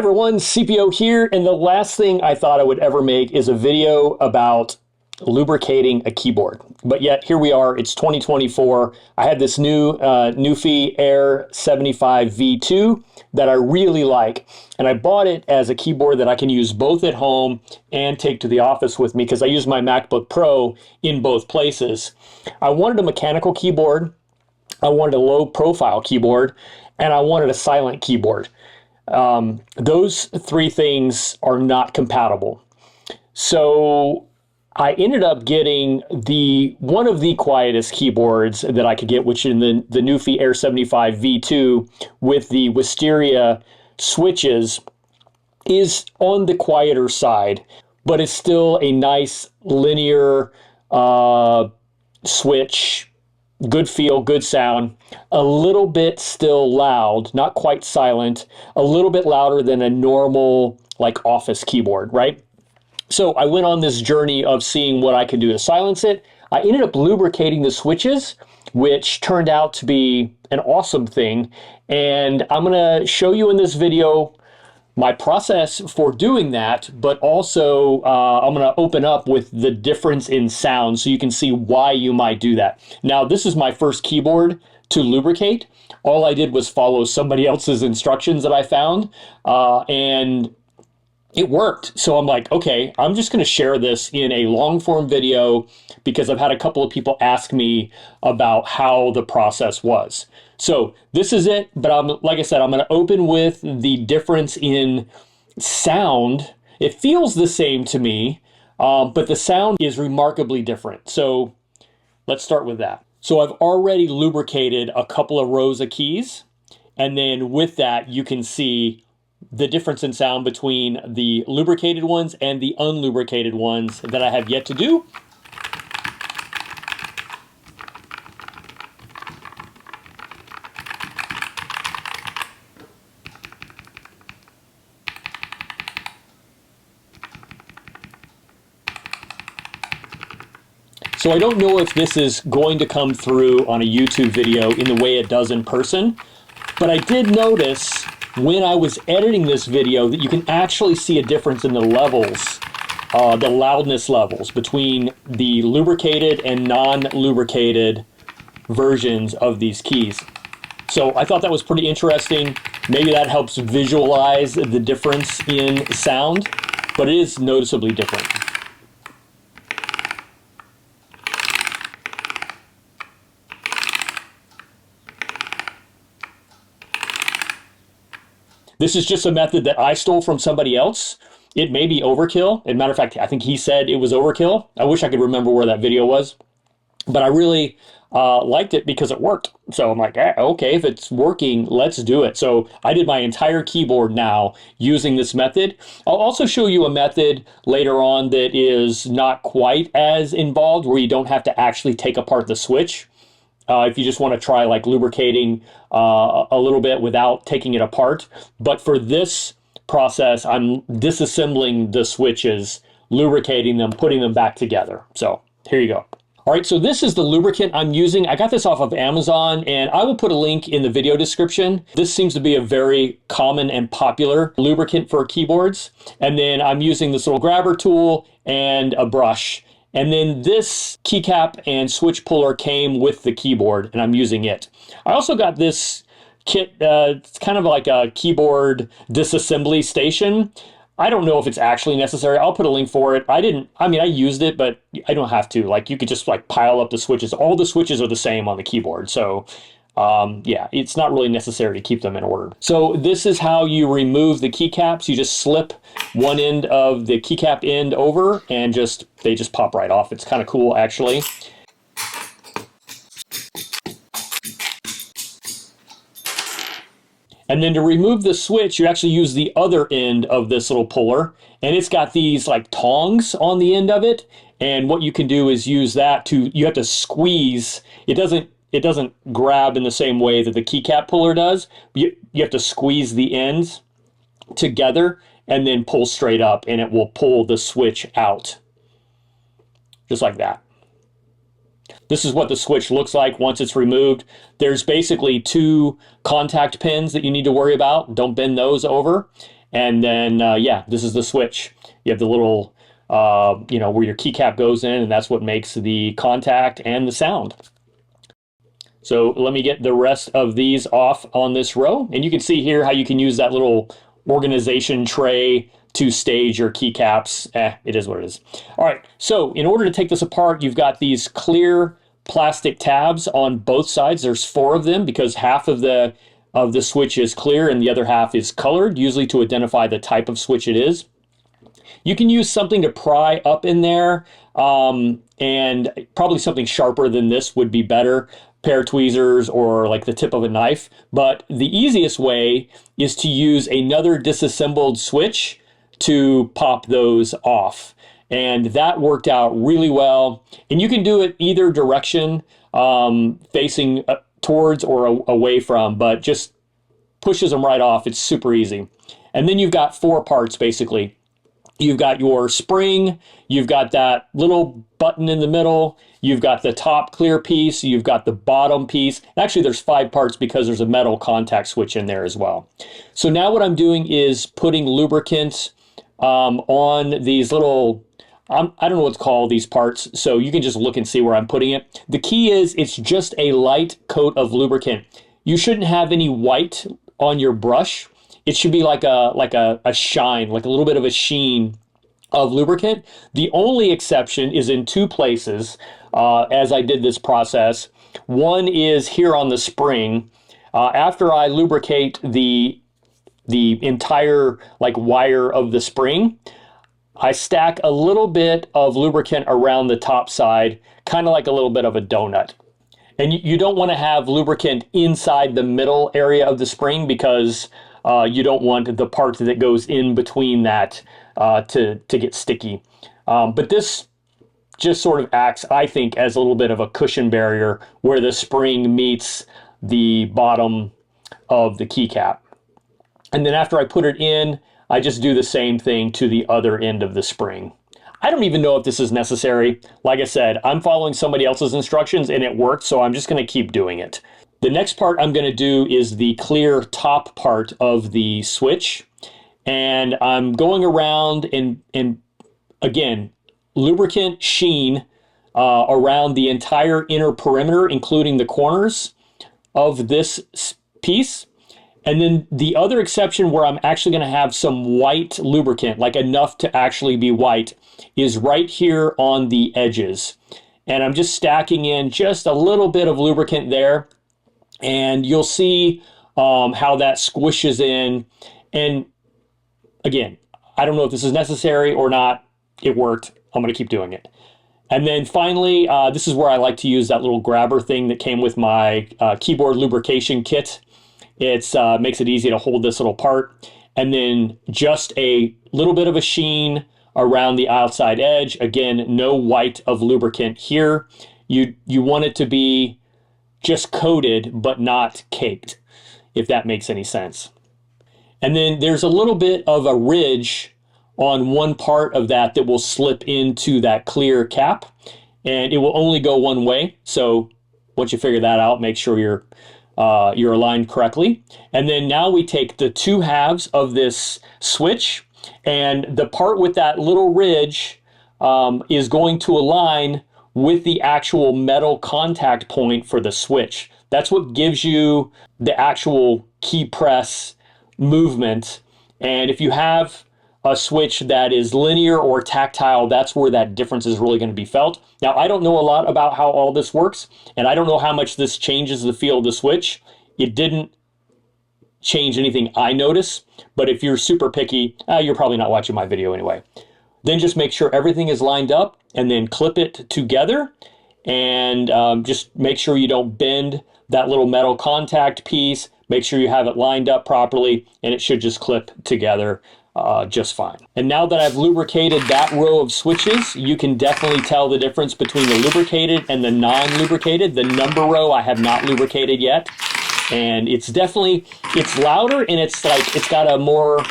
everyone, CPO here, and the last thing I thought I would ever make is a video about lubricating a keyboard. But yet, here we are, it's 2024. I had this new Nuphy Air 75 V2 that I really like, and I bought it as a keyboard that I can use both at home and take to the office with me because I use my MacBook Pro in both places. I wanted a mechanical keyboard, I wanted a low profile keyboard, and I wanted a silent keyboard. Those three things are not compatible. So I ended up getting one of the quietest keyboards that I could get, which is the Nuphy Air 75 V2 with the Wisteria switches, is on the quieter side, but it's still a nice linear switch. Good feel, good sound, a little bit still loud, not quite silent, a little bit louder than a normal like office keyboard, right? So I went on this journey of seeing what I could do to silence it. I ended up lubricating the switches, which turned out to be an awesome thing. And I'm gonna show you in this video my process for doing that, but also I'm going to open up with the difference in sound so you can see why you might do that. Now, this is my first keyboard to lubricate. All I did was follow somebody else's instructions that I found, and it worked. So I'm like, okay, I'm just going to share this in a long form video because I've had a couple of people ask me about how the process was. So this is it, but like I said, I'm going to open with the difference in sound. It feels the same to me, but the sound is remarkably different. So let's start with that. So I've already lubricated a couple of rows of keys, and then with that, you can see the difference in sound between the lubricated ones and the unlubricated ones that I have yet to do. So I don't know if this is going to come through on a YouTube video in the way it does in person, but I did notice when I was editing this video that you can actually see a difference in the levels, the loudness levels between the lubricated and non-lubricated versions of these keys. So I thought that was pretty interesting. Maybe that helps visualize the difference in sound, but it is noticeably different. This is just a method that I stole from somebody else. It may be overkill. As a matter of fact, I think he said it was overkill. I wish I could remember where that video was, but I really liked it because it worked. So I'm like, okay, if it's working, let's do it. So I did my entire keyboard now using this method. I'll also show you a method later on that is not quite as involved, where you don't have to actually take apart the switch. If you just want to try like lubricating a little bit without taking it apart. But for this process, I'm disassembling the switches, lubricating them, putting them back together. So here you go. All right, so this is the lubricant I'm using. I got this off of Amazon, and I will put a link in the video description. This seems to be a very common and popular lubricant for keyboards. And then I'm using this little grabber tool and a brush. And then this keycap and switch puller came with the keyboard, and I'm using it. I also got this kit, it's kind of like a keyboard disassembly station. I don't know if it's actually necessary. I'll put a link for it. I used it, but I don't have to. Like, you could just like pile up the switches. All the switches are the same on the keyboard. So yeah, it's not really necessary to keep them in order. So this is how you remove the keycaps. You just slip one end of the keycap end over and they just pop right off. It's kind of cool, actually. And then to remove the switch, you actually use the other end of this little puller, and it's got these like tongs on the end of it. And what you can do is use that you have to squeeze. It doesn't grab in the same way that the keycap puller does. You have to squeeze the ends together and then pull straight up, and it will pull the switch out. Just like that. This is what the switch looks like once it's removed. There's basically 2 contact pins that you need to worry about. Don't bend those over. And then, yeah, this is the switch. You have the little, you know, where your keycap goes in, and that's what makes the contact and the sound. So let me get the rest of these off on this row. And you can see here how you can use that little organization tray to stage your keycaps. It is what it is. All right, so in order to take this apart, you've got these clear plastic tabs on both sides. There's 4 of them because half of the switch is clear and the other half is colored, usually to identify the type of switch it is. You can use something to pry up in there, and probably something sharper than this would be better. Pair of tweezers or like the tip of a knife. But the easiest way is to use another disassembled switch to pop those off. And that worked out really well. And you can do it either direction, facing towards or away from, but just pushes them right off. It's super easy. And then you've got 4 parts basically. You've got your spring, you've got that little button in the middle, you've got the top clear piece, you've got the bottom piece. Actually, there's 5 parts because there's a metal contact switch in there as well. So now what I'm doing is putting lubricant on these little, I don't know what to call these parts, so you can just look and see where I'm putting it. The key is it's just a light coat of lubricant. You shouldn't have any white on your brush. It should be like a shine, like a little bit of a sheen of lubricant. The only exception is in 2 places as I did this process. One is here on the spring. After I lubricate the entire like wire of the spring, I stack a little bit of lubricant around the top side, kind of like a little bit of a donut. And you don't want to have lubricant inside the middle area of the spring because you don't want the part that goes in between that to get sticky. But this just sort of acts, I think, as a little bit of a cushion barrier where the spring meets the bottom of the keycap. And then after I put it in, I just do the same thing to the other end of the spring. I don't even know if this is necessary. Like I said, I'm following somebody else's instructions and it worked, so I'm just going to keep doing it. The next part I'm going to do is the clear top part of the switch. And I'm going around and again, lubricant sheen around the entire inner perimeter, including the corners of this piece. And then the other exception where I'm actually going to have some white lubricant, like enough to actually be white, is right here on the edges. And I'm just stacking in just a little bit of lubricant there. And you'll see how that squishes in. And again, I don't know if this is necessary or not. It worked. I'm going to keep doing it. And then finally, this is where I like to use that little grabber thing that came with my keyboard lubrication kit. It makes it easy to hold this little part. And then just a little bit of a sheen around the outside edge. Again, no white of lubricant here. You want it to be just coated, but not caked, if that makes any sense. And then there's a little bit of a ridge on one part of that will slip into that clear cap, and it will only go one way. So once you figure that out, make sure you're aligned correctly. And then now we take the 2 halves of this switch, and the part with that little ridge is going to align with the actual metal contact point for the switch. That's what gives you the actual key press movement. And if you have a switch that is linear or tactile, that's where that difference is really going to be felt. Now, I don't know a lot about how all this works, and I don't know how much this changes the feel of the switch. It didn't change anything I notice, but if you're super picky, you're probably not watching my video anyway. Then just make sure everything is lined up and then clip it together, and just make sure you don't bend that little metal contact piece. Make sure you have it lined up properly, and it should just clip together just fine. And now that I've lubricated that row of switches, you can definitely tell the difference between the lubricated and the non-lubricated. The number row I have not lubricated yet, and it's louder, and it's got a more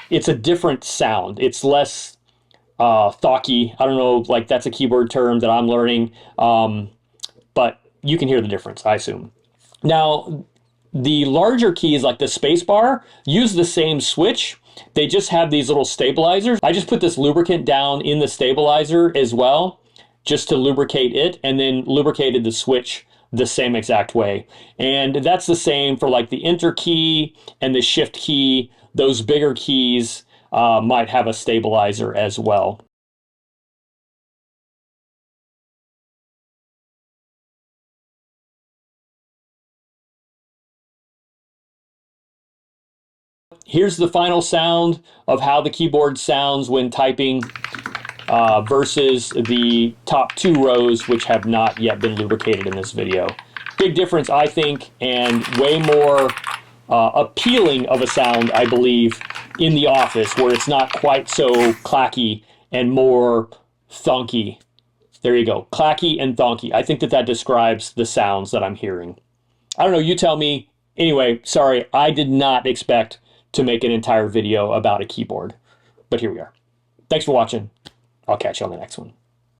it's a different sound. It's less thonky. I don't know, like that's a keyboard term that I'm learning, but you can hear the difference, I assume. Now, the larger keys like the space bar use the same switch. They just have these little stabilizers. I just put this lubricant down in the stabilizer as well, just to lubricate it, and then lubricated the switch the same exact way. And that's the same for like the enter key and the shift key. Those bigger keys might have a stabilizer as well. Here's the final sound of how the keyboard sounds when typing versus the top 2 rows, which have not yet been lubricated in this video. Big difference, I think, and way more appealing of a sound, I believe, in the office, where it's not quite so clacky and more thonky. There you go, clacky and thonky. I think that that describes the sounds that I'm hearing. I don't know, you tell me. Anyway, sorry, I did not expect to make an entire video about a keyboard, but here we are. Thanks for watching. I'll catch you on the next one.